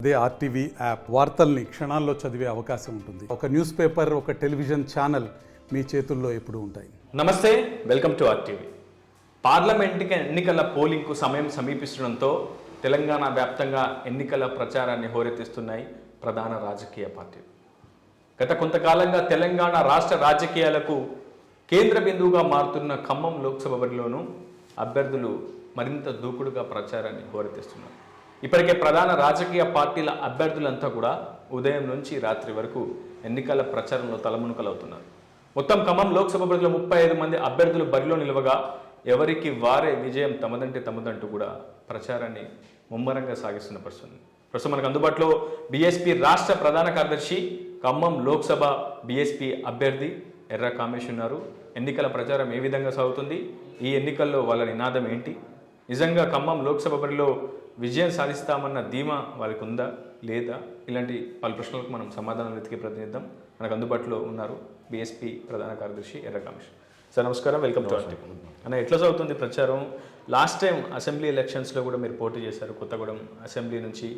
అదే RTV app వార్తల్ని క్షణాల్లో చదివే అవకాశం ఉంటుంది. ఒక న్యూస్ పేపర్, ఒక టెలివిజన్ ఛానల్ మీ చేతుల్లో ఎప్పుడూ ఉంటాయి. నమస్తే, వెల్కమ్ టు ఆర్టీవీ. పార్లమెంట్ ఎన్నికల పోలింగ్కు సమయం సమీపిస్తుండటంతో తెలంగాణ వ్యాప్తంగా ఎన్నికల ప్రచారాన్ని హోరెత్తిస్తున్నాయి ప్రధాన రాజకీయ పార్టీలు. గత కొంతకాలంగా తెలంగాణ రాష్ట్ర రాజకీయాలకు కేంద్ర బిందువుగా మారుతున్న ఖమ్మం లోక్సభ బరిలోనూ అభ్యర్థులు మరింత దూకుడుగా ప్రచారాన్ని హోరెత్తిస్తున్నారు. ఇప్పటికే ప్రధాన రాజకీయ పార్టీల అభ్యర్థులంతా కూడా ఉదయం నుంచి రాత్రి వరకు ఎన్నికల ప్రచారంలో తలమునకలవుతున్నారు. మొత్తం ఖమ్మం లోక్సభ బరిలో 35 మంది అభ్యర్థులు బరిలో నిలవగా ఎవరికి వారే విజయం తమదంటే తమదంటూ కూడా ప్రచారాన్ని ముమ్మరంగా సాగిస్తున్న ప్రస్తుతం మనకు అందుబాటులో బీఎస్పీ రాష్ట్ర ప్రధాన కార్యదర్శి, ఖమ్మం లోక్సభ బీఎస్పీ అభ్యర్థి ఎర్ర కామేష్ ఉన్నారు. ఎన్నికల ప్రచారం ఏ విధంగా సాగుతుంది, ఈ ఎన్నికల్లో వాళ్ళ నినాదం ఏంటి, నిజంగా ఖమ్మం లోక్సభ బరిలో విజయం సాధిస్తామన్న ధీమా వాళ్ళకి ఉందా లేదా, ఇలాంటి పలు ప్రశ్నలకు మనం సమాధానం వెతికే ప్రతినిద్దాం. మనకు అందుబాటులో ఉన్నారు బీఎస్పీ ప్రధాన కార్యదర్శి ఎర్ర కామేష్. సార్ నమస్కారం, వెల్కమ్ టు ఆర్టీవీ. అన్న, ఎట్లా సాగుతుంది ప్రచారం? లాస్ట్ టైం అసెంబ్లీ ఎలక్షన్స్లో కూడా మీరు పోటీ చేశారు. కొత్తగూడెం అసెంబ్లీ నుంచి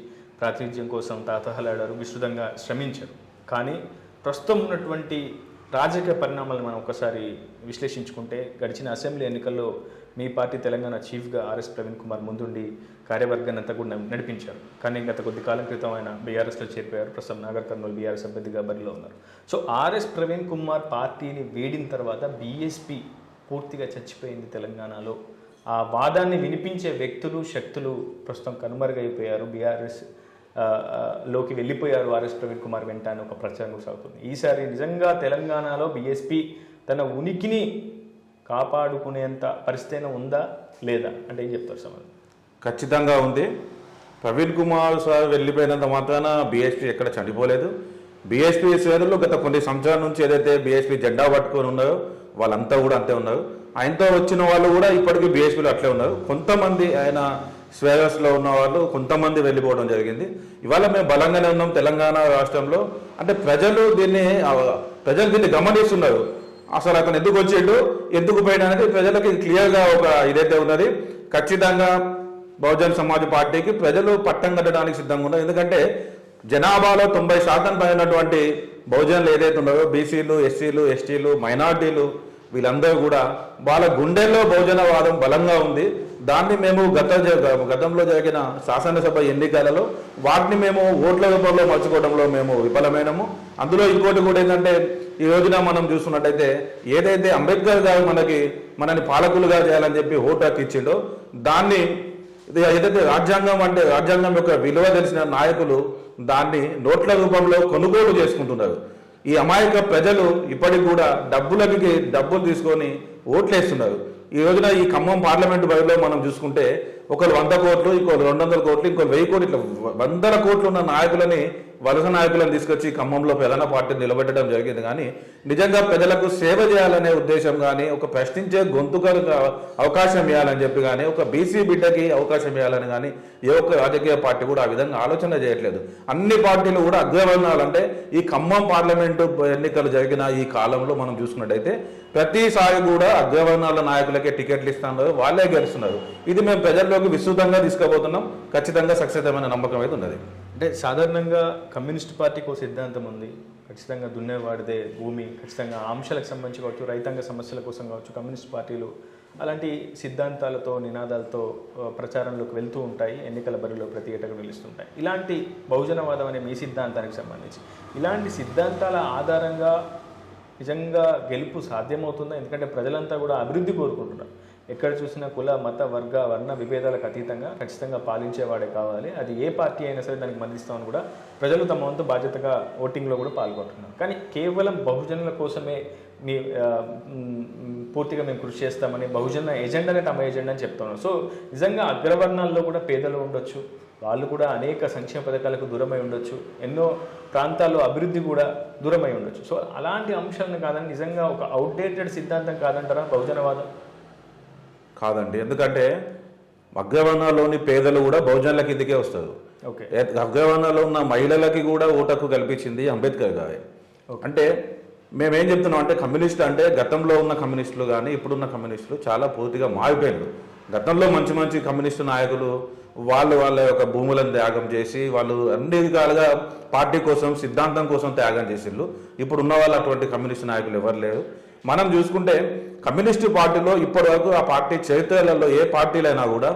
ప్రాతినిధ్యం కోసం తాతహలాడారు, విస్తృతంగా శ్రమించారు. కానీ ప్రస్తుతం ఉన్నటువంటి రాజకీయ పరిణామాలను మనం ఒకసారి విశ్లేషించుకుంటే గడిచిన అసెంబ్లీ ఎన్నికల్లో మీ పార్టీ తెలంగాణ చీఫ్గా ఆర్ఎస్ ప్రవీణ్ కుమార్ ముందుండి కార్యవర్గాన్ని అంతా కూడా నడిపించారు. కానీ గత కొద్ది కాలం క్రితం ఆయన బీఆర్ఎస్లో చేరిపోయారు. ప్రస్తుతం నాగర్ కర్నూలు బీఆర్ఎస్ అభ్యర్థిగా బరిలో ఉన్నారు. సో ఆర్ఎస్ ప్రవీణ్ కుమార్ పార్టీని వీడిన తర్వాత బీఎస్పీ పూర్తిగా చచ్చిపోయింది తెలంగాణలో. ఆ వాదాన్ని వినిపించే వ్యక్తులు, శక్తులు ప్రస్తుతం కనుమరుగైపోయారు. బీఆర్ఎస్ లోకి వెళ్ళిపోయారు ఆర్ఎస్ ప్రవీణ్ కుమార్ వెంట అని ఒక ప్రచారం సాగుతుంది. ఈసారి నిజంగా తెలంగాణలో బీఎస్పీ తన ఉనికిని కాపాడుకునేంత పరిస్థితి ఉందా లేదా అంటే ఏం చెప్తారు సమాధానం? ఖచ్చితంగా ఉంది. ప్రవీణ్ కుమార్ సార్ వెళ్ళిపోయినంత మాత్రాన బీఎస్పీ ఎక్కడ చనిపోలేదు. బీఎస్పీ శ్రేణులు గత కొన్ని సంవత్సరాల నుంచి ఏదైతే బీఎస్పీ జెండా పట్టుకొని ఉన్నారో వాళ్ళంతా కూడా అంతే ఉన్నారు. ఆయనతో వచ్చిన వాళ్ళు కూడా ఇప్పటికీ బీఎస్పీలో అట్లే ఉన్నారు. కొంతమంది ఆయన స్వేరస్లో ఉన్న వాళ్ళు కొంతమంది వెళ్ళిపోవడం జరిగింది. ఇవాళ మేము బలంగానే ఉన్నాం తెలంగాణ రాష్ట్రంలో. అంటే ప్రజలు దీన్ని గమనిస్తున్నారు. అసలు అతను ఎందుకు వచ్చిండు, ఎందుకు పోయినా అనేది ప్రజలకి క్లియర్గా ఒక ఇదైతే ఉన్నది. ఖచ్చితంగా బహుజన్ సమాజ్ పార్టీకి ప్రజలు పట్టం కట్టడానికి సిద్ధంగా ఉన్నారు. ఎందుకంటే జనాభాలో 90% పైనటువంటి బహుజనులు ఏదైతే ఉన్నారో, బీసీలు, ఎస్సీలు, ఎస్టీలు, మైనార్టీలు, వీళ్ళందరూ కూడా వాళ్ళ గుండెల్లో బహుజనవాదం బలంగా ఉంది. దాన్ని మేము గతంలో జరిగిన శాసనసభ ఎన్నికలలో వాటిని మేము ఓట్ల రూపంలో మర్చుకోవడంలో మేము విఫలమైనము. అందులో ఇంకోటి కూడా ఏంటంటే, ఈ రోజున మనం చూస్తున్నట్టయితే ఏదైతే అంబేద్కర్ గారు మనని పాలకులుగా చేయాలని చెప్పి ఓటు హక్కు ఇచ్చిండో, దాన్ని ఏదైతే రాజ్యాంగం యొక్క విలువ తెలిసిన నాయకులు దాన్ని నోట్ల రూపంలో కొనుగోలు చేసుకుంటున్నారు. ఈ అమాయక ప్రజలు ఇప్పటికి కూడా డబ్బులు తీసుకొని ఓట్లేస్తున్నారు. ఈ రోజున ఈ ఖమ్మం పార్లమెంటు బరిలో మనం చూసుకుంటే ఒకరు 100 కోట్లు, ఇంకోరు 200 కోట్లు, ఇంకోరు 1000 కోట్లు, ఇట్లా 100 కోట్లు ఉన్న నాయకులని, వలస నాయకులను తీసుకొచ్చి ఖమ్మంలో ప్రధాన పార్టీని నిలబెట్టడం జరిగింది. కానీ నిజంగా ప్రజలకు సేవ చేయాలనే ఉద్దేశం కానీ, ఒక ప్రశ్నించే గొంతుకలకు అవకాశం ఇవ్వాలని చెప్పి కానీ, ఒక బీసీ బిడ్డకి అవకాశం ఇవ్వాలని కానీ ఏ ఒక్క రాజకీయ పార్టీ కూడా ఆ విధంగా ఆలోచన చేయట్లేదు. అన్ని పార్టీలు కూడా అగ్రవర్ణాలు, అంటే ఈ ఖమ్మం పార్లమెంటు ఎన్నికలు జరిగిన ఈ కాలంలో మనం చూసుకున్నట్టయితే ప్రతిసారి కూడా అగ్రవర్ణాల నాయకులకే టికెట్లు ఇస్తున్నారు, వాళ్ళే గెలుస్తున్నారు. ఇది మేము ప్రజల్లోకి విస్తృతంగా తీసుకుపోతున్నాం. ఖచ్చితంగా సక్సెస్ అయిన నమ్మకం అయితే ఉన్నది. అంటే సాధారణంగా కమ్యూనిస్ట్ పార్టీకి ఒక సిద్ధాంతం ఉంది. ఖచ్చితంగా దున్నేవాడిదే భూమి, ఖచ్చితంగా ఆంశాలకు సంబంధించి కావచ్చు, రైతాంగ సమస్యల కోసం కావచ్చు, కమ్యూనిస్ట్ పార్టీలు అలాంటి సిద్ధాంతాలతో, నినాదాలతో ప్రచారంలోకి వెళ్తూ ఉంటాయి. ఎన్నికల బరిలో ప్రతి ఏటగా నిలుస్తుంటాయి. ఇలాంటి బహుజనవాదం అనే మీ సిద్ధాంతానికి సంబంధించి ఇలాంటి సిద్ధాంతాల ఆధారంగా నిజంగా గెలుపు సాధ్యమవుతుందా? ఎందుకంటే ప్రజలంతా కూడా అభివృద్ధి కోరుకుంటున్నారు. ఎక్కడ చూసినా కుల, మత, వర్గ, వర్ణ విభేదాలకు అతీతంగా ఖచ్చితంగా పాలించేవాడే కావాలి, అది ఏ పార్టీ అయినా సరే దానికి మద్దతిస్తామని కూడా ప్రజలు తమ వంతు బాధ్యతగా ఓటింగ్లో కూడా పాల్గొంటున్నారు. కానీ కేవలం బహుజనుల కోసమే పూర్తిగా మేము కృషి చేస్తామని బహుజన ఎజెండానే తమ ఎజెండా అని చెప్తున్నాం. సో నిజంగా అగ్రవర్ణాల్లో కూడా పేదలు ఉండొచ్చు, వాళ్ళు కూడా అనేక సంక్షేమ పథకాలకు దూరమై ఉండొచ్చు, ఎన్నో ప్రాంతాల్లో అభివృద్ధి కూడా దూరమై ఉండొచ్చు. సో అలాంటి అంశాలను కాదని నిజంగా ఒక అవుట్డేటెడ్ సిద్ధాంతం కాదంటారా బహుజనవాదం? కాదండి, ఎందుకంటే అగ్రవర్ణాల్లోని పేదలు కూడా బహుజనుల కిందకే వస్తారు. ఓకే, అగ్రవర్ణాల్లో ఉన్న మహిళలకి కూడా ఓటకు కల్పించింది అంబేద్కర్ గారే. అంటే మేమేం చెప్తున్నాం అంటే, కమ్యూనిస్టులు అంటే గతంలో ఉన్న కమ్యూనిస్టులు కానీ ఇప్పుడున్న కమ్యూనిస్టులు చాలా పూర్తిగా మారిపోయారు. గతంలో మంచి మంచి కమ్యూనిస్టు నాయకులు వాళ్ళ యొక్క భూములను త్యాగం చేసి వాళ్ళు అన్ని విధాలుగా పార్టీ కోసం సిద్ధాంతం కోసం త్యాగం చేసిళ్ళు. ఇప్పుడు ఉన్న వాళ్ళు అటువంటి కమ్యూనిస్టు నాయకులు ఎవరు లేరు. మనం చూసుకుంటే కమ్యూనిస్టు పార్టీలో ఇప్పటి వరకు ఆ పార్టీ చరిత్రలలో ఏ పార్టీలైనా కూడా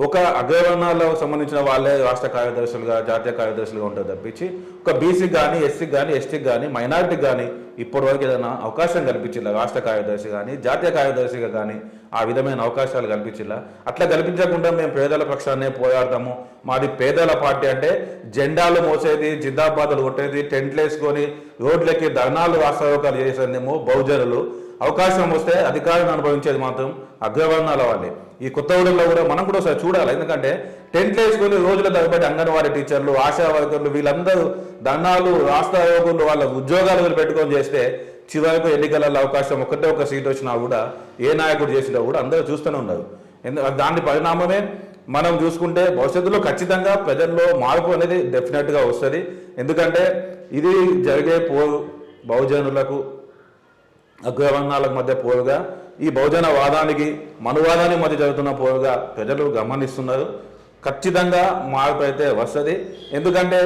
ఒక అగ్రవర్ణాలకు సంబంధించిన వాళ్ళే రాష్ట్ర కార్యదర్శులుగా జాతీయ కార్యదర్శులుగా ఉంటారు తప్పించి ఒక బీసీకి కానీ ఎస్సీకి కానీ ఎస్టీకి కానీ మైనారిటీకి కానీ ఇప్పటివరకు ఏదైనా అవకాశం కల్పించిల్లా రాష్ట్ర కార్యదర్శి కానీ జాతీయ కార్యదర్శిగా కానీ ఆ విధమైన అవకాశాలు కల్పించిల్లా. అట్లా కల్పించకుండా మేము పేదల పక్షాన్నే పోరాడతాము, మాది పేదల పార్టీ అంటే జెండాలు మోసేది జిందాబాదులు కొట్టేది టెంట్లు వేసుకొని రోడ్లకి ధర్నాలు వాస్తవకాలు చేసేదేమో బహుజనులు, అవకాశం వస్తే అధికారాన్ని అనుభవించేది మాత్రం అగ్రవర్ణాల వాళ్ళే. ఈ కొత్తగూడెంలో కూడా మనం కూడా ఒకసారి చూడాలి. ఎందుకంటే టెంట్లు వేసుకొని రోజుల తరబడి అంగన్వాడీ టీచర్లు ఆశా వర్కర్లు వీళ్ళందరూ ధర్నాలు రాష్ట్రాలు వాళ్ళ ఉద్యోగాలు పెట్టుకొని చేస్తే చివరకు ఎన్నికలలో అవకాశం ఒక సీట్ వచ్చినా కూడా ఏ నాయకుడు చేసినా కూడా అందరూ చూస్తూనే ఉన్నారు. దాని పరిణామమే మనం చూసుకుంటే భవిష్యత్తులో ఖచ్చితంగా ప్రజల్లో మార్పు అనేది డెఫినెట్గా వస్తుంది. ఎందుకంటే ఇది జరిగే బహుజనులకు అగ్రవర్ణాలకు మధ్య పోరుగా ఈ బహుజన వాదానికి మనువాదానికి మధ్య జరుగుతున్న పోరుగా ప్రజలు గమనిస్తున్నారు. ఖచ్చితంగా మార్పు అయితే వస్తుంది. ఎందుకంటే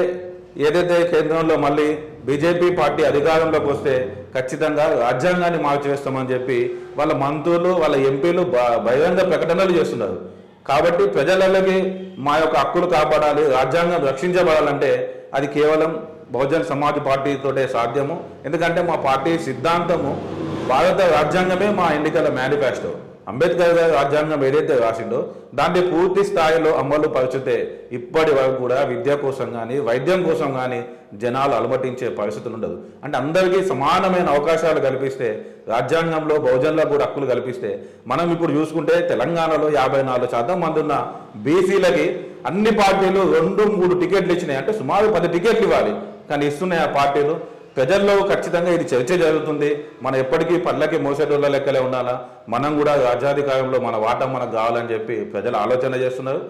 ఏదైతే కేంద్రంలో మళ్ళీ బీజేపీ పార్టీ అధికారంలోకి వస్తే ఖచ్చితంగా రాజ్యాంగాన్ని మార్చివేస్తామని చెప్పి వాళ్ళ మంత్రులు వాళ్ళ ఎంపీలు బహిరంగ ప్రకటనలు చేస్తున్నారు. కాబట్టి ప్రజలకి మా యొక్క హక్కులు కాపాడాలి, రాజ్యాంగం రక్షించబడాలంటే అది కేవలం బహుజన్ సమాజ్ పార్టీతోటే సాధ్యము. ఎందుకంటే మా పార్టీ సిద్ధాంతము భారత రాజ్యాంగమే మా ఎన్నికల మేనిఫెస్టో. అంబేద్కర్ గారి రాజ్యాంగం ఏదైతే రాసిండో దాన్ని పూర్తి స్థాయిలో అమలు పరిచితే ఇప్పటి వరకు కూడా విద్య కోసం కానీ వైద్యం కోసం కానీ జనాలు అలమటించే పరిస్థితులు ఉండదు. అంటే అందరికీ సమానమైన అవకాశాలు కల్పిస్తే రాజ్యాంగంలో బహుజనులకు కూడా హక్కులు కల్పిస్తే మనం ఇప్పుడు చూసుకుంటే తెలంగాణలో 54% మంది ఉన్న బీసీలకి అన్ని పార్టీలు 2-3 టికెట్లు ఇచ్చినాయి. అంటే సుమారు 10 టికెట్లు ఇవ్వాలి, కానీ ఇస్తున్నాయి ఆ పార్టీలు. ప్రజల్లో ఖచ్చితంగా ఇది చర్చ జరుగుతుంది. మనం ఎప్పటికీ పళ్ళకి మోసేటోళ్ళ లెక్కలే ఉండాలా, మనం కూడా రాజ్యాధికారంలో మన వాటం మనకు కావాలని చెప్పి ప్రజలు ఆలోచన చేస్తున్నారు.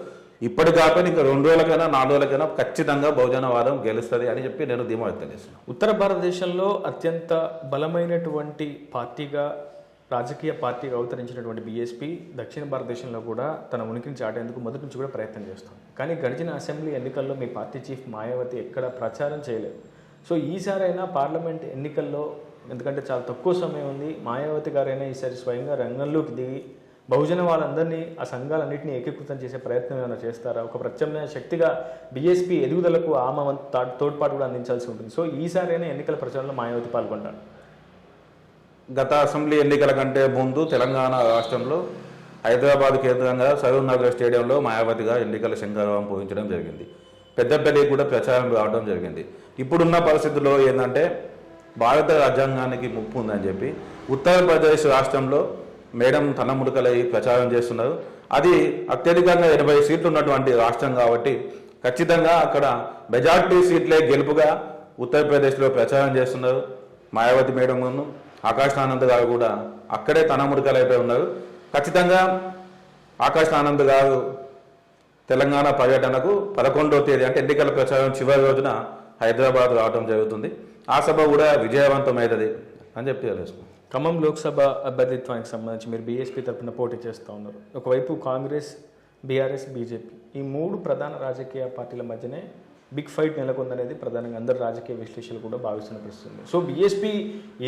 ఇప్పటి కాకపోతే ఇంకా 2 రోజులకైనా 4 రోజులకైనా ఖచ్చితంగా బహుజనవాదం గెలుస్తుంది అని చెప్పి నేను ధీమా వ్యక్తం చేస్తున్నాను. ఉత్తర భారతదేశంలో అత్యంత బలమైనటువంటి పార్టీగా రాజకీయ పార్టీగా అవతరించినటువంటి బీఎస్పీ దక్షిణ భారతదేశంలో కూడా తన ఉనికిని చాటేందుకు మొదటి నుంచి కూడా ప్రయత్నం చేస్తుంది. కానీ గడిచిన అసెంబ్లీ ఎన్నికల్లో మీ పార్టీ చీఫ్ మాయావతి ఎక్కడ ప్రచారం చేయలేదు. సో ఈసారైనా పార్లమెంట్ ఎన్నికల్లో, ఎందుకంటే చాలా తక్కువ సమయం ఉంది, మాయావతి గారైనా ఈసారి స్వయంగా రంగంలోకి దిగి బహుజన వాళ్ళందరినీ ఆ సంఘాలన్నింటినీ ఏకీకృతం చేసే ప్రయత్నం ఏమైనా చేస్తారా? ఒక ప్రత్యామ్నాయ శక్తిగా బీఎస్పీ ఎదుగుదలకు ఆమె తోడ్పాటు కూడా అందించాల్సి ఉంటుంది. సో ఈసారైనా ఎన్నికల ప్రచారంలో మాయావతి పాల్గొంటారు. గత అసెంబ్లీ ఎన్నికల కంటే ముందు తెలంగాణ రాష్ట్రంలో హైదరాబాద్ కేంద్రంగా సరూర్ నగర్ స్టేడియంలో మాయావతిగా ఎన్నికల శంఖారావం పూరించడం జరిగింది. పెద్దపల్లికి కూడా ప్రచారం రావడం జరిగింది. ఇప్పుడున్న పరిస్థితుల్లో ఏంటంటే భారత రాజ్యాంగానికి ముప్పు ఉందని చెప్పి ఉత్తరప్రదేశ్ రాష్ట్రంలో మేడం తన ముడకలై ప్రచారం చేస్తున్నారు. అది అత్యధికంగా 80 సీట్లు ఉన్నటువంటి రాష్ట్రం కాబట్టి ఖచ్చితంగా అక్కడ మెజార్టీ సీట్లే గెలుపుగా ఉత్తరప్రదేశ్లో ప్రచారం చేస్తున్నారు. మాయావతి మేడంను ఆకాష్ ఆనంద్ గారు కూడా అక్కడే తన ముడకలైపోయి ఉన్నారు. ఖచ్చితంగా ఆకాష్ ఆనంద్ గారు తెలంగాణ పర్యటనకు 11వ తేదీ అంటే ఎన్నికల ప్రచారం చివరి రోజున హైదరాబాద్ రావడం జరుగుతుంది. ఆ సభ కూడా విజయవంతమవుతుంది అని చెప్పి తెలుసుకున్నాం. ఖమ్మం లోక్సభ అభ్యర్థిత్వానికి సంబంధించి మీరు బీఎస్పీ తరఫున పోటీ చేస్తూ ఉన్నారు. ఒకవైపు కాంగ్రెస్, బీఆర్ఎస్, బీజేపీ ఈ 3 ప్రధాన రాజకీయ పార్టీల మధ్యనే బిగ్ ఫైట్ నెలకొందనేది ప్రధానంగా అందరు రాజకీయ విశ్లేషకులు కూడా భావిస్తున్న పరిస్థితుంది. సో బీఎస్పీ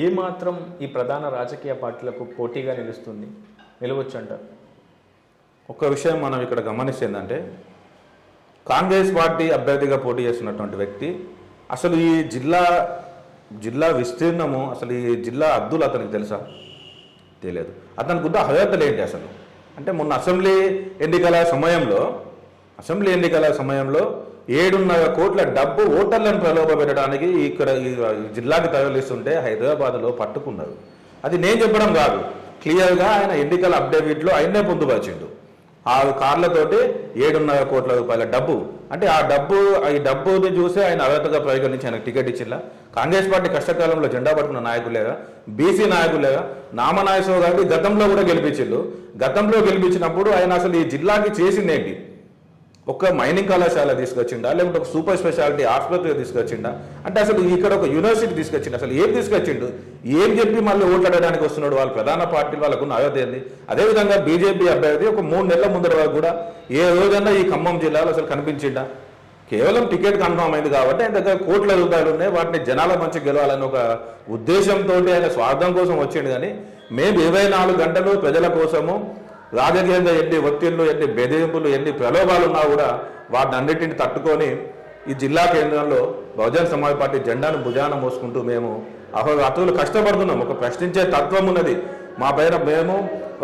ఏమాత్రం ఈ ప్రధాన రాజకీయ పార్టీలకు పోటీగా నిలవచ్చు అంటారు? ఒక విషయం మనం ఇక్కడ గమనిస్తేందంటే కాంగ్రెస్ పార్టీ అభ్యర్థిగా పోటీ చేస్తున్నటువంటి వ్యక్తి అసలు ఈ జిల్లా విస్తీర్ణము, అసలు ఈ జిల్లా హద్దులు అతనికి తెలుసా? తెలియదు. అతనికి ఉన్న అర్హతలు ఏంటి అసలు? అంటే మొన్న అసెంబ్లీ ఎన్నికల సమయంలో 7.5 కోట్ల డబ్బు ఓటర్లను ప్రలోభపెట్టడానికి ఇక్కడ ఈ జిల్లాకి తరలిస్తుంటే హైదరాబాద్లో పట్టుకున్నారు. అది నేను చెప్పడం కాదు, క్లియర్గా ఆయన ఎన్నికల అప్డేవిట్లో ఆయనే పొందుపరిచిండు. ఆ కార్లతోటి 7.5 కోట్ల రూపాయల డబ్బు. అంటే ఈ డబ్బుని చూసి ఆయన అర్హతగా పరిగణించి ఆయనకు టికెట్ ఇచ్చిల్లా? కాంగ్రెస్ పార్టీ కష్టకాలంలో జెండా పట్టుకున్న నాయకులేగా, బీసీ నాయకులేగా, నామనాగేశ్వరరావు గారిని గతంలో కూడా గెలిపించిల్లు. గతంలో గెలిపించినప్పుడు ఆయన అసలు ఈ జిల్లాకి చేసిందేంటి? ఒక మైనింగ్ కళాశాల తీసుకొచ్చిండా, లేకుంటే ఒక సూపర్ స్పెషాలిటీ ఆసుపత్రి తీసుకొచ్చిండా, అంటే అసలు ఇక్కడ ఒక యూనివర్సిటీ తీసుకొచ్చిండు, అసలు ఏం తీసుకొచ్చిండు, ఏం చెప్పి మళ్ళీ ఓట్లాడడానికి వస్తున్నాడు? వాళ్ళ ప్రధాన పార్టీలు వాళ్ళకున్న అయోధ్య ఏంది? అదేవిధంగా బీజేపీ అభ్యర్థి ఒక 3 నెలల ముందర వరకు కూడా ఏ రోజన్నా ఈ ఖమ్మం జిల్లాలో అసలు కనిపించిండా? కేవలం టికెట్ కన్ఫర్మ్ అయింది కాబట్టి ఆయన దగ్గర కోట్ల రూపాయలు ఉన్నాయి, వాటిని జనాల మంచి గెలవాలని ఒక ఉద్దేశంతో ఆయన స్వార్థం కోసం వచ్చిండు. కానీ మేము 24 గంటలు ప్రజల కోసము రాజకీయంగా ఎన్ని ఒత్తిళ్లు, ఎన్ని బెదిరింపులు, ఎన్ని ప్రలోభాలు ఉన్నా కూడా వాటిని అన్నిటిని తట్టుకొని ఈ జిల్లా కేంద్రంలో బహుజన్ సమాజ్ పార్టీ జెండాను భుజాన మోసుకుంటూ మేము అహోరాత్రులు కష్టపడుతున్నాం. ఒక ప్రశ్నించే తత్వం ఉన్నది మా పైన. మేము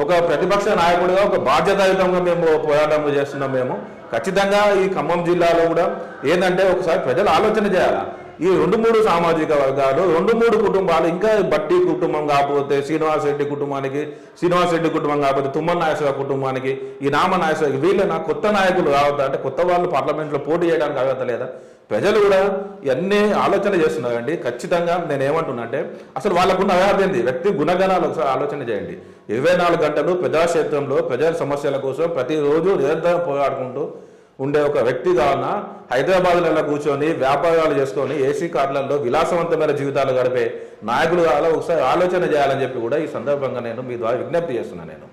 ఒక ప్రతిపక్ష నాయకుడిగా ఒక బాధ్యతాయుతంగా మేము పోరాటం చేస్తున్నాం. మేము ఖచ్చితంగా ఈ ఖమ్మం జిల్లాలో కూడా ఏంటంటే ఒకసారి ప్రజలు ఆలోచన చేయాలా. ఈ 2-3 సామాజిక వర్గాలు, 2-3 కుటుంబాలు, ఇంకా బట్టి కుటుంబం కాకపోతే శ్రీనివాస్ రెడ్డి కుటుంబం కాకపోతే తుమ్మన్ నాగేశ్వర కుటుంబానికి, ఈ నామ నాగేశ్వర వీళ్ళ కొత్త నాయకులు రావద్దా? అంటే కొత్త వాళ్ళు పార్లమెంట్లో పోటీ చేయడానికి అర్హత లేదా? ప్రజలు కూడా ఇవన్నీ ఆలోచన చేస్తున్నారండి. ఖచ్చితంగా నేను ఏమంటున్నా అంటే అసలు వాళ్ళకున్న అర్హత ఏంది? వ్యక్తి గుణగణాలు ఒకసారి ఆలోచన చేయండి. 24 గంటలు ప్రజాక్షేత్రంలో ప్రజల సమస్యల కోసం ప్రతిరోజు నిరంతరం పోరాడుకుంటూ ఉండే ఒక వ్యక్తి కావున హైదరాబాద్లలో కూర్చొని వ్యాపారాలు చేసుకొని ఏసీ కార్లలో విలాసవంతమైన జీవితాలు గడిపే నాయకులు కావాలా ఒకసారి ఆలోచన చేయాలని చెప్పి కూడా ఈ సందర్భంగా నేను మీ ద్వారా విజ్ఞప్తి చేస్తున్నాను.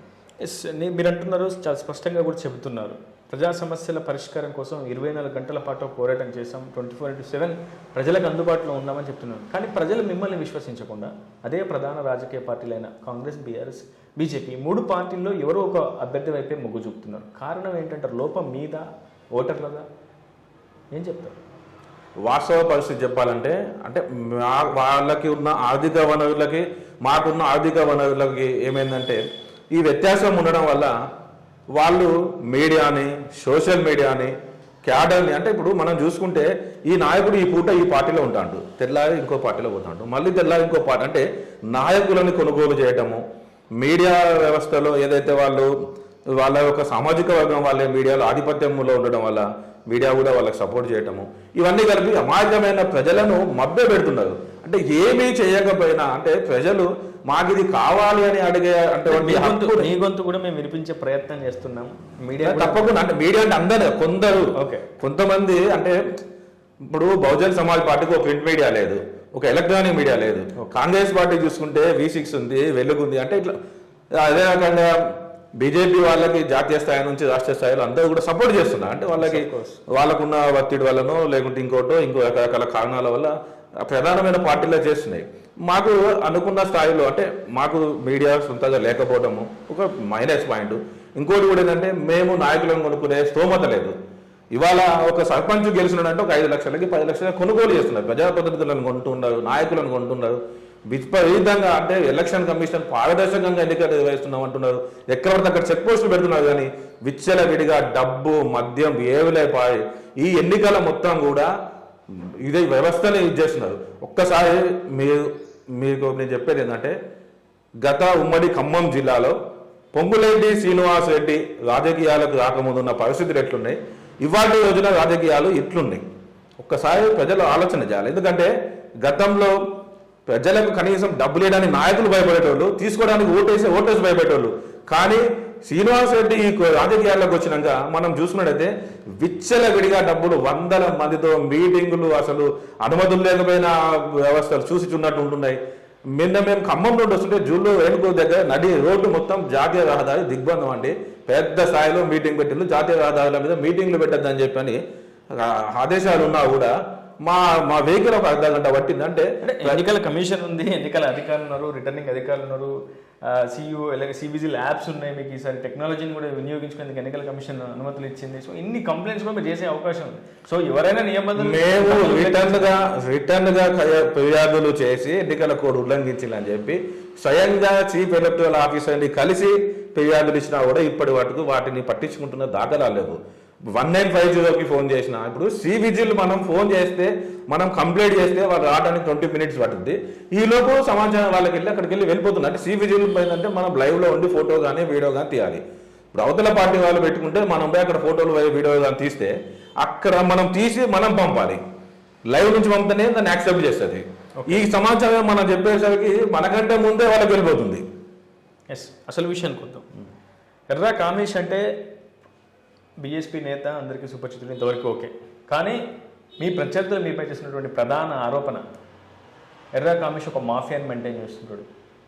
నేను మీరు అంటున్నారు, చాలా స్పష్టంగా కూడా చెబుతున్నారు, ప్రజా సమస్యల పరిష్కారం కోసం 24 గంటల పాటు పోరాటం చేశాం, 24/7 ప్రజలకు అందుబాటులో ఉన్నామని చెప్తున్నారు. కానీ ప్రజలు మిమ్మల్ని విశ్వసించకుండా అదే ప్రధాన రాజకీయ పార్టీలైన కాంగ్రెస్, బీఆర్ఎస్, బీజేపీ 3 పార్టీల్లో ఎవరో ఒక అభ్యర్థి వైపే మొగ్గు చూపుతున్నారు. కారణం ఏంటంటారు? లోపం మీద, ఓటర్లదా? ఏం చెప్తారు? వాస్తవ పరిస్థితి చెప్పాలంటే అంటే వాళ్ళకి ఉన్న ఆర్థిక వనరులకి మాకున్న ఆర్థిక వనరులకి ఏమైందంటే ఈ వ్యత్యాసం ఉండడం వల్ల వాళ్ళు మీడియాని, సోషల్ మీడియాని, క్యాడర్ని, అంటే ఇప్పుడు మనం చూసుకుంటే ఈ నాయకుడు ఈ పూట ఈ పార్టీలో ఉంటాడు, తెల్లారి ఇంకో పార్టీలో పోతాడు, మళ్ళీ తెల్లారి ఇంకో పార్టీ, అంటే నాయకులను కొనుగోలు చేయటము, మీడియా వ్యవస్థలో ఏదైతే వాళ్ళ యొక్క సామాజిక వర్గం వాళ్ళే మీడియాలో ఆధిపత్యంలో ఉండడం వల్ల మీడియా కూడా వాళ్ళకి సపోర్ట్ చేయటము, ఇవన్నీ కలిపి అమాయకమైన ప్రజలను మభ్య పెడుతున్నారు. అంటే ఏమీ చేయకపోయినా అంటే ప్రజలు మాకు ఇది కావాలి అని అడిగే అంటే మీ గొంతు కూడా మేము వినిపించే ప్రయత్నం చేస్తున్నాం. మీడియా తప్పకుండా, అంటే మీడియా అంటే అందరూ కొందరు, కొంతమంది, అంటే ఇప్పుడు బహుజన్ సమాజ్ పార్టీకి ఒక ప్రింట్ మీడియా లేదు, ఒక ఎలక్ట్రానిక్ మీడియా లేదు. కాంగ్రెస్ పార్టీ చూసుకుంటే V6 ఉంది, వెలుగు ఉంది. అంటే ఇట్లా అదే రకంగా బీజేపీ వాళ్ళకి జాతీయ స్థాయి నుంచి రాష్ట్ర స్థాయిలో అందరూ కూడా సపోర్ట్ చేస్తున్నారు. అంటే వాళ్ళకున్న ఒత్తిడి వల్లనో లేకుంటే ఇంకో రకరకాల కారణాల వల్ల ప్రధానమైన పార్టీలో చేస్తున్నాయి. మాకు అనుకున్న స్థాయిలో అంటే మాకు మీడియా సొంతంగా లేకపోవడము ఒక మైనస్ పాయింట్. ఇంకోటి కూడా ఏంటంటే మేము నాయకులను కొనుక్కునే స్తోమత లేదు. ఇవాళ ఒక సర్పంచ్ గెలిచినాడంటే ఒక 5 లక్షలకి 10 లక్షలకి కొనుగోలు చేస్తున్నారు, ప్రజాప్రతినిధులను కొంటున్నారు, నాయకులను కొంటున్నారు. విపరీతంగా అంటే ఎలక్షన్ కమిషన్ పారదర్శకంగా ఎన్నికలు నిర్వహిస్తున్నాం అంటున్నారు, ఎక్కడ పడితే అక్కడ చెక్ పోస్టులు పెడుతున్నారు. కానీ విచ్చలవిడిగా డబ్బు, మద్యం ఏవులైపోయి ఈ ఎన్నికల మొత్తం కూడా ఇదే వ్యవస్థని చేస్తున్నారు. ఒక్కసారి మీకు నేను చెప్పేది ఏంటంటే గత ఉమ్మడి ఖమ్మం జిల్లాలో పొంగులేటి శ్రీనివాస్ రెడ్డి రాజకీయాలకు రాకముందున్న పరిస్థితులు ఎట్లున్నాయి, ఇవాళ రోజున రాజకీయాలు ఇట్లున్నాయి. ఒక్కసారి ప్రజలు ఆలోచన చేయాలి. ఎందుకంటే గతంలో ప్రజలకు కనీసం డబ్బులు వేయడానికి నాయకులు భయపడేటోళ్ళు, తీసుకోవడానికి ఓటేసి భయపడేటోళ్ళు. కానీ శ్రీనివాస్ రెడ్డి ఈ రాజకీయాల్లోకి వచ్చినాక మనం చూసుకున్నట్టయితే విచ్చలవిడిగా డబ్బులు, 100 మందితో మీటింగులు, అసలు అనుమతులు లేకపోయినా వ్యవస్థలు చూసిచున్నట్టు ఉంటున్నాయి. మేము ఖమ్మం నుండి వస్తుంటే జూల్లో వేణుకూరు దగ్గర నడి రోడ్డు మొత్తం జాతీయ రహదారి దిగ్బంధం అండి. పెద్ద స్థాయిలో మీటింగ్ పెట్టిండ్రు, జాతీయ రహదారుల మీద మీటింగ్లు పెట్టద్దని చెప్పని ఆదేశాలు ఉన్నా కూడా మా వెహికల్ ఒక అర్ధ గంట పట్టింది. అంటే ఎన్నికల కమిషన్ ఉంది, ఎన్నికల అధికారులు ఉన్నారు, రిటర్నింగ్ అధికారులు ఉన్నారు, సియు అలాగే సిబిజీ ల్యాబ్స్ ఉన్నాయి. మీకు ఈసారి టెక్నాలజీని కూడా వినియోగించుకునేందుకు ఎన్నికల కమిషన్ అనుమతులు ఇచ్చింది. సో ఇన్ని కంప్లైంట్స్ కూడా మీరు చేసే అవకాశం ఉంది. సో ఎవరైనా నియమాలు మేము రిటర్న్ గా ఫిర్యాదులు చేసి ఎన్నికల కోడ్ ఉల్లంఘించాలని చెప్పి స్వయంగా చీఫ్ ఎలక్టరల్ ఆఫీసర్ని కలిసి ఫిర్యాదులు ఇచ్చినా కూడా ఇప్పటి వరకు వాటిని పట్టించుకుంటున్న దాఖలాలు లేవు. 1950కి ఫోన్ చేసిన, ఇప్పుడు సివిజిల్ మనం ఫోన్ చేస్తే మనం కంప్లైంట్ చేస్తే వాళ్ళు రావడానికి 20 minutes పడుతుంది. ఈలోపు సమాచారం వాళ్ళకి అక్కడికి వెళ్ళిపోతుంది. అంటే సివిజిల్ పోయిందంటే మనం లైవ్లో ఉండి ఫోటో కానీ వీడియో కానీ తీయాలి. ఇప్పుడు అవతల పార్టీ వాళ్ళు పెట్టుకుంటే మనం పోయి అక్కడ ఫోటోలు వీడియో కానీ తీస్తే అక్కడ మనం తీసి మనం పంపాలి. లైవ్ నుంచి పంపితేనే దాన్ని యాక్సెప్ట్ చేస్తుంది. ఈ సమాచారం మనం చెప్పేసరికి మనకంటే ముందే వాళ్ళకి వెళ్ళిపోతుంది. అసలు విషయానికి వద్దాం. ఎర్రా కామేష్ అంటే బీఎస్పీ నేత అందరికీ సుపరిచితుడు, ఇంతవరకు ఓకే. కానీ మీ ప్రత్యర్థులు మీపై చేసినటువంటి ప్రధాన ఆరోపణ, ఎర్రా కామేష్ ఒక మాఫియాని మెయింటైన్ చేస్తున్నాడు.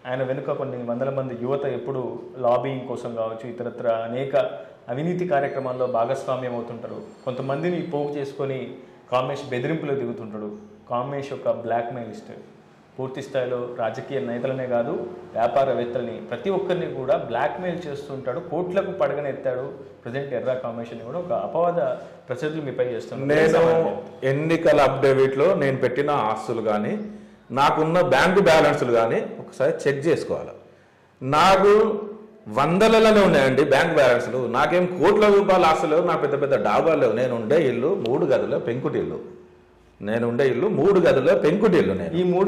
ఆయన వెనుక కొన్ని వందల మంది యువత ఎప్పుడు లాబింగ్ కోసం కావచ్చు, ఇతరత్ర అనేక అవినీతి కార్యక్రమాల్లో భాగస్వామ్యం అవుతుంటారు. కొంతమందిని పోగు చేసుకొని కామేష్ బెదిరింపులు దిగుతుంటాడు. కామేష్ ఒక బ్లాక్మెయిలిస్ట్. పూర్తి స్థాయిలో రాజకీయ నేతలనే కాదు, వ్యాపారవేత్తలని ప్రతి ఒక్కరిని కూడా బ్లాక్మెయిల్ చేస్తుంటాడు. కోట్లకు పడగనెత్తాడు ప్రజెంట్ ఎర్రా కామేష్ అని కూడా ఒక అపవాద ప్రత్యర్థులు మీపై చేస్తున్నాడు. నేను ఎన్నికల అప్డేట్లో నేను పెట్టిన ఆస్తులు కానీ నాకున్న బ్యాంకు బ్యాలెన్స్లు కానీ ఒకసారి చెక్ చేసుకోవాలి. నాకు వందలలోనే ఉన్నాయండి బ్యాంక్ బ్యాలెన్స్లు. నాకేం కోట్ల రూపాయల ఆస్తులు, నా పెద్ద పెద్ద డాబాలు లేవు. నేను ఉండే ఇల్లు 3 గదుల పెంకుటిల్లు. నేను 3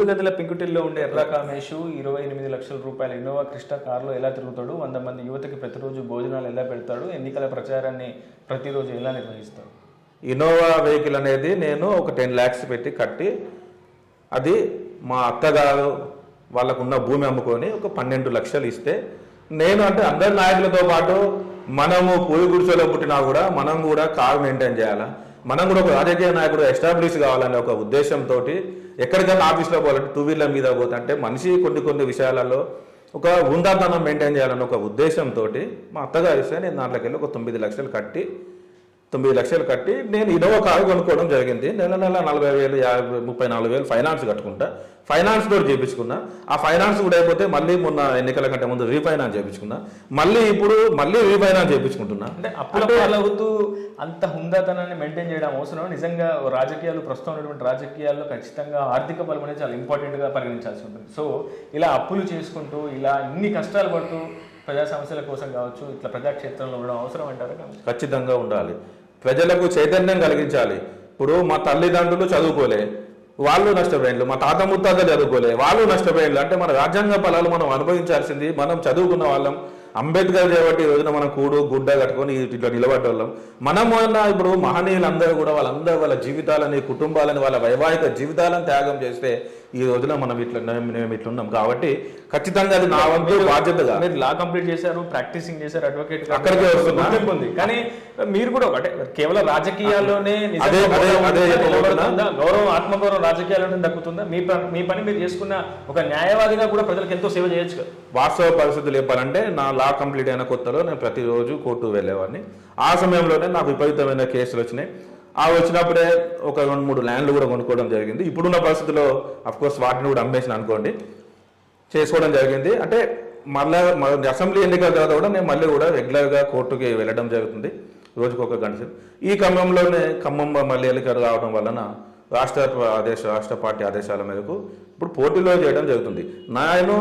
గదుల పెంకుటిల్లో ఉండే ఎర్రా కామేష్ 28 లక్షల రూపాయల ఇన్నోవా క్రిస్టా కారులో ఎలా తిరుగుతాడు, 100 మంది యువతకి ప్రతిరోజు భోజనాలు ఎలా పెడతాడు, ఎన్నికల ప్రచారాన్ని ప్రతిరోజు ఎలా నిర్వహిస్తాడు? ఇన్నోవా వెహికల్ అనేది నేను ఒక 10 lakhs పెట్టి కట్టి, అది మా అత్తగారు వాళ్ళకున్న భూమి అమ్ముకొని ఒక 12 లక్షలు ఇస్తే, నేను అంటే అందరి నాయకులతో పాటు మనము పూరి గుడిసెలో పుట్టినా కూడా మనం కూడా కారు మెయింటైన్ చేయాలా, మనం కూడా ఒక రాజకీయ నాయకుడు ఎస్టాబ్లిష్ కావాలనే ఒక ఉద్దేశంతో ఎక్కడికైనా ఆఫీస్లో పోవాలంటే 2 wheeler మీద పోతుంటే మనిషి కొన్ని విషయాలలో ఒక ఉందాతనం మెయింటైన్ చేయాలన్న ఒక ఉద్దేశంతో మా అత్తగారు ఇస్తే నేను దాంట్లోకి వెళ్ళి ఒక 9 లక్షలు కట్టి నేను ఇన్నోవా కారు కొనుక్కోవడం జరిగింది. నెల 40,000 34,000 ఫైనాన్స్ కట్టుకుంటా. ఫైనాన్స్ తోటి చేయించుకున్నా. ఆ ఫైనాన్స్ కూడా అయిపోతే మళ్ళీ మొన్న ఎన్నికల కంటే ముందు రీఫైనాన్స్ చేయించుకున్నా. ఇప్పుడు మళ్ళీ రీఫైనాన్స్ చేయించుకుంటున్నా. అంటే అప్పుడు అవుతూ అంత హుందాతనాన్ని మెయింటైన్ చేయడం అవసరం. నిజంగా రాజకీయాలు, ప్రస్తుతం ఉన్నటువంటి రాజకీయాల్లో ఖచ్చితంగా ఆర్థిక బలం అనేది చాలా ఇంపార్టెంట్గా పరిగణించాల్సి ఉంటుంది. సో ఇలా అప్పులు చేసుకుంటూ, ఇలా ఇన్ని కష్టాలు పడుతూ ప్రజా సమస్యల కోసం కావచ్చు, ఇట్లా ప్రజాక్షేత్రంలో ఉండడం అవసరం అంటారా? ఖచ్చితంగా ఉండాలి. ప్రజలకు చైతన్యం కలిగించాలి. ఇప్పుడు మా తల్లిదండ్రులు చదువుకోలే, వాళ్ళు నష్టపోయినలు. మా తాత ముత్తాతలు చదువుకోలే, వాళ్ళు నష్టపోయినలు. అంటే మన రాజ్యాంగ ఫలాలు మనం అనుభవించాల్సింది మనం చదువుకున్న వాళ్ళం. అంబేద్కర్ చేయబట్టి ఈ రోజున మనం గుడ్డ కట్టుకొని ఇట్లా నిలబడ్డ వాళ్ళం. మనం ఇప్పుడు మహనీయులందరూ కూడా వాళ్ళ జీవితాలని, కుటుంబాలని, వాళ్ళ వైవాహిక జీవితాలను త్యాగం చేస్తే ఈ రోజున మనం మేము ఇట్లున్నాం. కాబట్టి ఖచ్చితంగా అది నా వంతు బాధ్యతగా. మీరు లా కంప్లీట్ చేశారు, ప్రాక్టీసింగ్ చేశారు, అడ్వకేట్ అక్కడికే వస్తుంది. కానీ మీరు కూడా ఒకటే కేవలం రాజకీయాల్లోనే గౌరవం, ఆత్మగౌరవం రాజకీయాల్లోనే దక్కుతుందా? మీ పని మీరు చేసుకున్న ఒక న్యాయవాదిగా కూడా ప్రజలకు ఎంతో సేవ చేయొచ్చు కదా. వాస్తవ పరిస్థితులు చెప్పాలంటే నా లా కంప్లీట్ అయిన కొత్తలో నేను ప్రతిరోజు కోర్టు వెళ్ళేవాడిని. ఆ సమయంలోనే నాకు విపరీతమైన కేసులు వచ్చినాయి. వచ్చినప్పుడే ఒక 2-3 ల్యాండ్లు కూడా కొనుక్కోవడం జరిగింది. ఇప్పుడున్న పరిస్థితుల్లో అఫ్కోర్స్ వాటిని కూడా అమ్మేసిన అనుకోండి, చేసుకోవడం జరిగింది. అంటే మళ్ళీ అసెంబ్లీ ఎన్నికల తర్వాత కూడా నేను మళ్ళీ కూడా రెగ్యులర్గా కోర్టుకి వెళ్ళడం జరుగుతుంది, రోజుకు 1 గంట. ఈ క్రమంలోనే ఖమ్మం మళ్ళీ ఎన్నికలు రావడం వలన రాష్ట్ర పార్టీ ఆదేశాల మేరకు ఇప్పుడు పోటీలో చేయడం జరుగుతుంది. నేను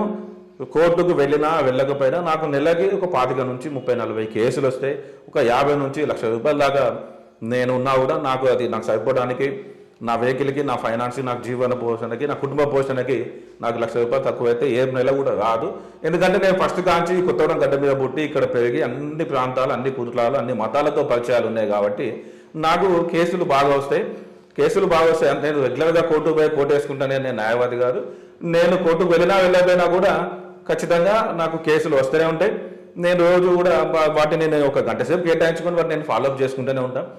కోర్టుకు వెళ్ళకపోయినా నాకు నెలకి ఒక 25 నుంచి 30-40 కేసులు వస్తాయి. ఒక 50 నుంచి 1,00,000 రూపాయల దాకా నేను ఉన్నా కూడా నాకు సరిపోవడానికి, నా వెహికల్కి, నా ఫైనాన్స్కి, నాకు జీవన పోషణకి, నా కుటుంబ పోషణకి నాకు 1,00,000 రూపాయలు తక్కువైతే ఏ నెల కూడా రాదు. ఎందుకంటే నేను ఫస్ట్ కాంచి కొత్తగూడెం గడ్డ మీద పుట్టి ఇక్కడ పెరిగి అన్ని ప్రాంతాలు, అన్ని కులాలు, అన్ని మతాలతో పరిచయాలు ఉన్నాయి. కాబట్టి నాకు కేసులు బాగా వస్తాయి. నేను రెగ్యులర్గా కోర్టు వేసుకుంటానే. నేను న్యాయవాది కాదు. నేను కోర్టుకు వెళ్ళకపోయినా కూడా ఖచ్చితంగా నాకు కేసులు వస్తూనే ఉంటాయి. నేను రోజు కూడా వాటిని నేను 1 గంట సేపు కేటాయించుకొని వాటిని నేను ఫాలోఅప్ చేసుకుంటూనే ఉంటాను.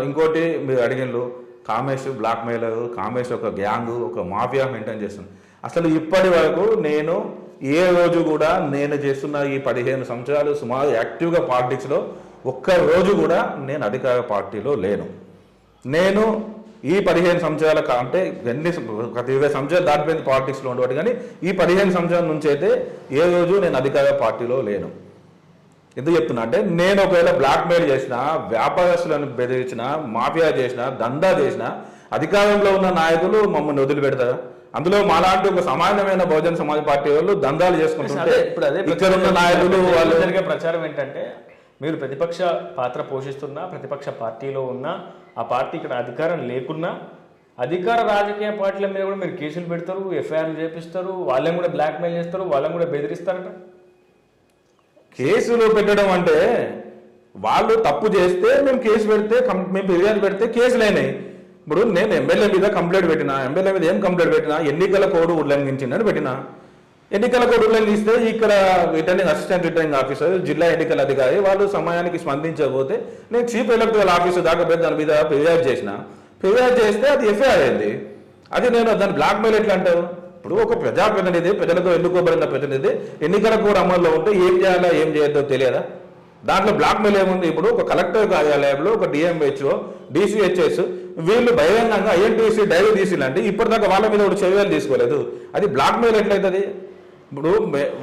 ఇంకోటి మీరు అడిగినలు, కామేష్ బ్లాక్ మెయిలర్, కామేష్ ఒక గ్యాంగ్, ఒక మాఫియా మెయింటైన్ చేస్తుంది. అసలు ఇప్పటి వరకు నేను ఏ రోజు కూడా నేను చేస్తున్న ఈ 15 సంవత్సరాలు సుమారు యాక్టివ్గా పాలిటిక్స్లో ఒక్క రోజు కూడా నేను అధికార పార్టీలో లేను. నేను ఈ 15 సంవత్సరాల అంటే 20 సంవత్సరాలు దాటిపోయింది పాలిటిక్స్లో ఉండేవాడు. కానీ ఈ 15 సంవత్సరాల నుంచి అయితే ఏ రోజు నేను అధికార పార్టీలో లేను. ఎందుకు చెప్తున్నా అంటే, నేను ఒకవేళ బ్లాక్మెయిల్ చేసినా, వ్యాపారస్తులను బెదిరించినా, మాఫియా చేసినా, దందా చేసినా అధికారంలో ఉన్న నాయకులు మమ్మల్ని వదిలిపెడతారా? అందులో మాలాంటి ఒక సామాన్యమైన బహుజన సమాజ్ పార్టీ వాళ్ళు దందాలు చేసుకుంటుంటే ఇక్కడ ఉన్న నాయకులు వాళ్ళు జరిగే ప్రచారం ఏంటంటే, మీరు ప్రతిపక్ష పాత్ర పోషిస్తున్నా, ప్రతిపక్ష పార్టీలో ఉన్నా, ఆ పార్టీ ఇక్కడ అధికారం లేకున్నా, అధికార రాజకీయ పార్టీల మీద కూడా మీరు కేసులు పెడతారు, ఎఫ్ఐఆర్లు చేపిస్తారు, వాళ్ళని కూడా బ్లాక్మెయిల్ చేస్తారు, వాళ్ళని కూడా బెదిరిస్తారట. కేసులు పెట్టడం అంటే వాళ్ళు తప్పు చేస్తే మేము కేసు పెడితే, మేము ఫిర్యాదు పెడితే కేసులు అయినాయి. ఇప్పుడు నేను ఎమ్మెల్యే మీద కంప్లైంట్ పెట్టినా, ఎమ్మెల్యే మీద ఏం కంప్లైంట్ పెట్టినా, ఎన్నికల కోడ్ ఉల్లంఘించిందని పెట్టినా. ఎన్నికల కోడ్ ఉల్లంఘిస్తే ఇక్కడ రిటర్నింగ్ అసిస్టెంట్ రిటర్నింగ్ ఆఫీసర్, జిల్లా ఎన్నికల అధికారి వాళ్ళు సమయానికి స్పందించకపోతే నేను చీఫ్ ఎలక్టరల్ ఆఫీసర్ దాకా పోయి దాని మీద ఫిర్యాదు చేస్తే అది ఎఫ్ఐఆర్ అయింది. అది నేను దాన్ని బ్లాక్ మెయిల్ ఎట్లా అంటారు? ఇప్పుడు ఒక ప్రజాప్రతినిధి, ప్రజలతో ఎన్నుకోబడిన ప్రతినిధి ఎన్నికల కోడ్ అమల్లో ఉంటే ఏం చేయాలో ఏం చేయొద్దో తెలియదా? దాంట్లో బ్లాక్ మెయిల్ ఏముంది? ఇప్పుడు ఒక కలెక్టర్ కార్యాలయంలో ఒక డిఎంహెచ్ఓ, డిసిహెచ్ఎస్ వీళ్ళు బహిరంగంగా ఐఎన్టీసీ డైరీ తీసిలంటే ఇప్పటిదాకా వాళ్ళ మీద కూడా చర్యలు తీసుకోలేదు. అది బ్లాక్ మెయిల్ ఎట్లయితుంది? ఇప్పుడు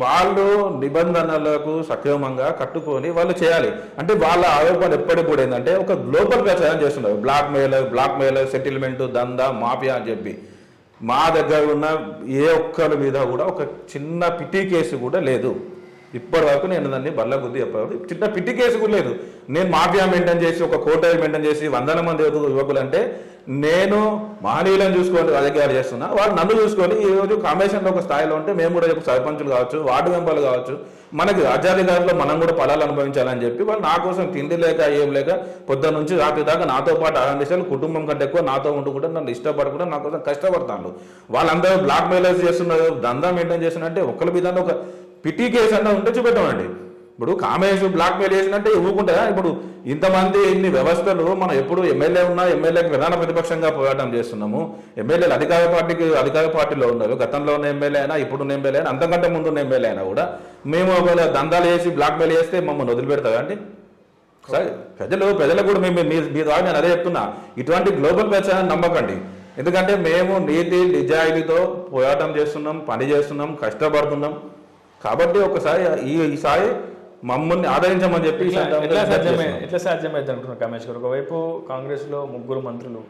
వాళ్ళు నిబంధనలకు సక్రమంగా కట్టుకొని వాళ్ళు చేయాలి. అంటే వాళ్ళ ఆరోపణలు ఎప్పటికి కూడా ఏంటంటే ఒక గ్లోబల్ ప్రచారం చేస్తున్నారు. బ్లాక్ మెయిల్ సెటిల్మెంట్, దందా, మాఫియా అని చెప్పి. మా దగ్గర ఉన్న ఏ ఒక్కరి మీద కూడా ఒక చిన్న పిటి కేసు కూడా లేదు. ఇప్పటి వరకు నేను దాన్ని బల్ల గుద్ది చెప్పాడు. చిన్న పిటి కేసు కూడా లేదు. నేను మాఫియా మెయింటైన్ చేసి ఒక కోటరీ మెయింటైన్ చేసి 100 మంది యువకులు అంటే నేను మహనీయులను చూసుకొని రాజకీయాలు చేస్తున్నా, వాళ్ళు నన్ను చూసుకొని ఈరోజు కాంబినేషన్లో ఒక స్థాయిలో ఉంటే మేము కూడా సర్పంచులు కావచ్చు, వార్డు మెంబర్లు కావచ్చు, మనకి రాజ్యాధికారులు మనం కూడా ఫలాలు అనుభవించాలని చెప్పి వాళ్ళు నా కోసం తిండి లేక ఏం లేక పొద్దున్న నుంచి రాత్రి దాకా నాతో పాటు 6 నిమిషాలు కుటుంబం కంటే ఎక్కువ నాతో ఉంటుకుంటే నన్ను ఇష్టపడకుండా నా కోసం కష్టపడతాను. వాళ్ళందరూ బ్లాక్ మెయిలర్స్ చేస్తున్నారు, దందా మెయింటైన్ చేస్తున్నారంటే ఒకరి మీద ఒక పిటి కేసు అన్న ఉంటే చూపెట్టామండి. ఇప్పుడు కామేష్ బ్లాక్ మెయిల్ చేసినట్టే ఇవ్వకుంటారా? ఇప్పుడు ఇంతమంది ఇన్ని వ్యవస్థలు మనం ఎప్పుడు ఎమ్మెల్యే ఉన్నా ఎమ్మెల్యేకి ప్రధాన ప్రతిపక్షంగా పోరాటం చేస్తున్నాము. ఎమ్మెల్యేలు అధికార పార్టీలో ఉన్నారు. గతంలో ఉన్న ఎమ్మెల్యే అయినా ఇప్పుడున్న ఎమ్మెల్యే అయినా అంతకంటే ముందున్న ఎమ్మెల్యే అయినా కూడా మేము ఒకవేళ దందాలు చేసి బ్లాక్ మెయిల్ చేస్తే మమ్మల్ని వదిలిపెడతారా అండి? సరే, ప్రజలకు కూడా మేము మీ ద్వారా నేను అదే చెప్తున్నా, ఇటువంటి గ్లోబల్ ప్రచారాన్ని నమ్మకండి. ఎందుకంటే మేము నీతి నిజాయితీతో పోరాటం చేస్తున్నాం, పని చేస్తున్నాం, కష్టపడుతున్నాం. కాబట్టి ఒకసారి ఈసారి మమ్మల్ని ఆదరించమని చెప్పి ఎట్లా సాధ్యమైంది అంటున్నారు కామేష్ గారు? ఒకవైపు కాంగ్రెస్లో 3 మంత్రులు,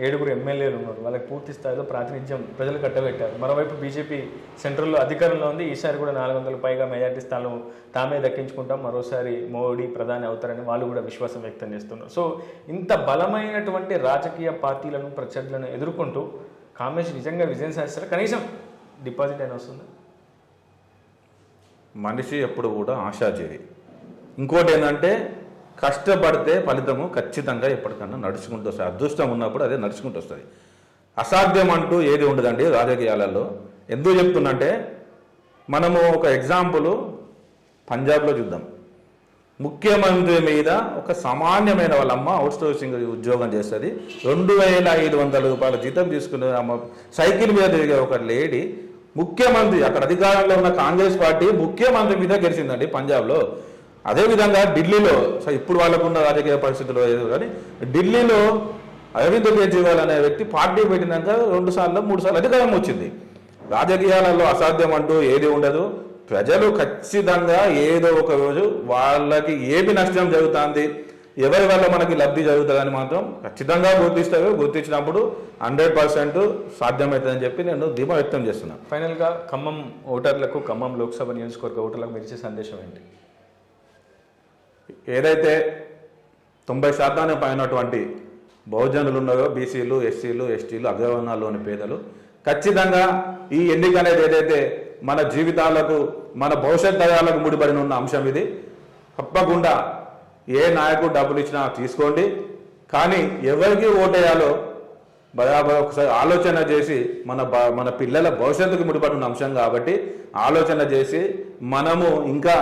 7 ఎమ్మెల్యేలు ఉన్నారు, వాళ్ళకి పూర్తి స్థాయిలో ప్రాతినిధ్యం ప్రజలు కట్టబెట్టారు. మరోవైపు బీజేపీ సెంట్రల్లో అధికారంలో ఉంది. ఈసారి కూడా 400 పైగా మెజార్టీ స్థానం తామే దక్కించుకుంటాం, మరోసారి మోడీ ప్రధాని అవుతారని వాళ్ళు కూడా విశ్వాసం వ్యక్తం చేస్తున్నారు. సో ఇంత బలమైనటువంటి రాజకీయ పార్టీలను, ప్రత్యర్థులను ఎదుర్కొంటూ కామేష్ నిజంగా విజయం సాధిస్తారు? కనీసం డిపాజిట్ అయినా వస్తుంది? మనిషి ఎప్పుడు కూడా ఆశాజీవి. ఇంకోటి ఏంటంటే కష్టపడితే ఫలితము ఖచ్చితంగా ఎప్పటికన్నా నడుచుకుంటూ వస్తుంది. అదృష్టం ఉన్నప్పుడు అదే నడుచుకుంటూ వస్తుంది. అసాధ్యం అంటూ ఏది ఉండదండి రాజకీయాలలో. ఎందుకు చెప్తున్నంటే మనము ఒక ఎగ్జాంపుల్ పంజాబ్లో చూద్దాం. ముఖ్యమంత్రి మీద ఒక సామాన్యమైన వాళ్ళ అమ్మ అవుట్ సోర్సింగ్ ఉద్యోగం చేస్తుంది, 2500 రూపాయల జీతం తీసుకునే అమ్మ సైకిల్ మీద తిరిగే ఒక లేడీ ముఖ్యమంత్రి, అక్కడ అధికారంలో ఉన్న కాంగ్రెస్ పార్టీ ముఖ్యమంత్రి మీద గెలిచిందండి పంజాబ్లో. అదేవిధంగా ఢిల్లీలో, ఇప్పుడు వాళ్ళకున్న రాజకీయ పరిస్థితుల్లో ఏదో కానీ ఢిల్లీలో అరవింద్ కేజ్రీవాల్ అనే వ్యక్తి పార్టీ పెట్టినాక 2 సార్లు 3 సార్లు అధికారం వచ్చింది. రాజకీయాలలో అసాధ్యం అంటూ ఏది ఉండదు. ప్రజలు ఖచ్చితంగా ఏదో ఒక రోజు వాళ్ళకి ఏమి నష్టం జరుగుతుంది, ఎవరి వల్ల మనకి లబ్ధి జరుగుతుందని మాత్రం ఖచ్చితంగా గుర్తిస్తారు. గుర్తించినప్పుడు 100% సాధ్యమవుతుందని చెప్పి నేను ధీమా వ్యక్తం చేస్తున్నాను. ఫైనల్గా ఖమ్మం ఓటర్లకు, ఖమ్మం లోక్సభ నియోజకవర్గ ఓటర్లకు మీరు ఇచ్చే సందేశం ఏంటి? ఏదైతే 90% పైనటువంటి బహుజనులు ఉన్నారో, బీసీలు, ఎస్సీలు, ఎస్టీలు, అగ్రవర్ణాల్లోని పేదలు, ఖచ్చితంగా ఈ ఎన్నిక అనేది ఏదైతే మన జీవితాలకు, మన భవిష్యత్ తరాలకు ముడిపడిన ఉన్న అంశం ఇది. తప్పకుండా ఏ నాయకుడు డబ్బులు ఇచ్చినా తీసుకోండి, కానీ ఎవరికి ఓటేయాలో బరాబర్ ఒకసారి ఆలోచన చేసి మన పిల్లల భవిష్యత్తుకు ముడిపడిన అంశం కాబట్టి ఆలోచన చేసి మనము ఇంకా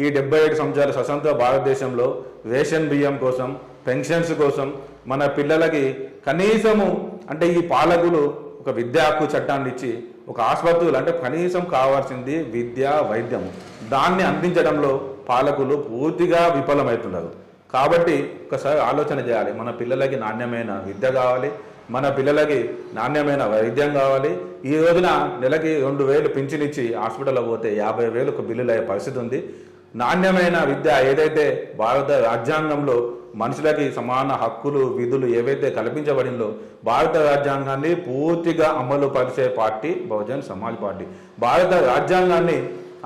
ఈ 77 సంవత్సరాల స్వతంత్ర భారతదేశంలో రేషన్ బియ్యం కోసం, పెన్షన్స్ కోసం, మన పిల్లలకి కనీసము అంటే ఈ పాలకులు ఒక విద్యా హక్కు చట్టాన్ని ఇచ్చి ఒక ఆసుపత్రులు అంటే కనీసం కావాల్సింది విద్య, వైద్యం, దాన్ని అందించడంలో పాలకులు పూర్తిగా విఫలమవుతున్నారు. కాబట్టి ఒకసారి ఆలోచన చేయాలి. మన పిల్లలకి నాణ్యమైన విద్య కావాలి, మన పిల్లలకి నాణ్యమైన వైద్యం కావాలి. ఈ రోజున నెలకి 2000 పింఛనిచ్చి హాస్పిటల్లో పోతే 50,000 బిల్లులు అయ్యే పరిస్థితి ఉంది. నాణ్యమైన విద్య ఏదైతే భారత రాజ్యాంగంలో మనుషులకి సమాన హక్కులు, విధులు ఏవైతే కల్పించబడిందో భారత రాజ్యాంగాన్ని పూర్తిగా అమలు పరిచే పార్టీ బహుజన్ సమాజ్ పార్టీ. భారత రాజ్యాంగాన్ని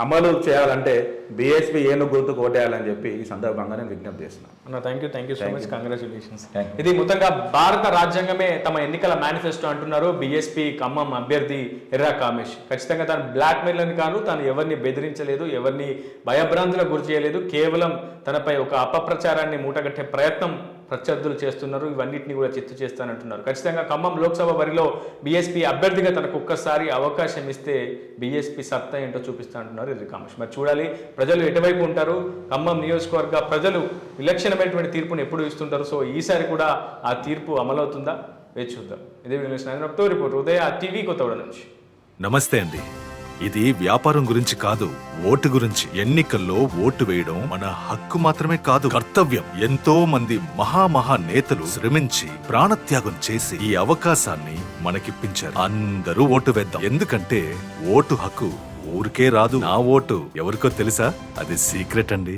అమలు చేయాలంటే బీఎస్పీ ఏనుగు గుర్తుకు ఓటేయాలని చెప్పి ఈ సందర్భంగా నేను విజ్ఞప్తి చేస్తున్నాను. అన్న thank you so much, congratulations. ఇది మొత్తంగా భారత రాజ్యాంగమే తమ ఎన్నికల మేనిఫెస్టో అంటున్నారు బీఎస్పీ ఖమ్మం అభ్యర్థి ఎర్రా కామేష్. ఖచ్చితంగా తాను బ్లాక్ మెయిల్ అని కాదు, తాను ఎవరిని బెదిరించలేదు, ఎవరిని భయభ్రాంతులకు గురి చేయలేదు. కేవలం తనపై ఒక అపప్రచారాన్ని మూటగట్టే ప్రయత్నం ప్రత్యర్థులు చేస్తున్నారు, ఇవన్నిటిని కూడా చిత్తు చేస్తానంటున్నారు. ఖచ్చితంగా ఖమ్మం లోక్సభ బరిలో బీఎస్పీ అభ్యర్థిగా తనకు ఒక్కసారి అవకాశం ఇస్తే బీఎస్పీ సత్తా ఏంటో చూపిస్తా అంటున్నారు ఎర్రి కామేష్. మరి చూడాలి ప్రజలు ఎటువైపు ఉంటారు, ఖమ్మం నియోజకవర్గ ప్రజలు విలక్షణమైనటువంటి తీర్పును ఎప్పుడు ఇస్తుంటారు. సో ఈసారి కూడా ఆ తీర్పు అమలవుతుందా వేచి చూద్దాం. ఇదే వినియోగ రిపోర్ట్ ఉదయ టీవీ కొత్తగూడ నుంచి. నమస్తే అండి. ఇది వ్యాపారం గురించి కాదు, ఓటు గురించి. ఎన్నికల్లో ఓటు వేయడం మన హక్కు మాత్రమే కాదు, కర్తవ్యం. ఎంతో మంది మహా నేతలు శ్రమించి ప్రాణత్యాగం చేసి ఈ అవకాశాన్ని మనకిప్పించారు. అందరూ ఓటు వేద్దాం, ఎందుకంటే ఓటు హక్కు ఊరికే రాదు. నా ఓటు ఎవరికో తెలుసా? అది సీక్రెట్ అండి.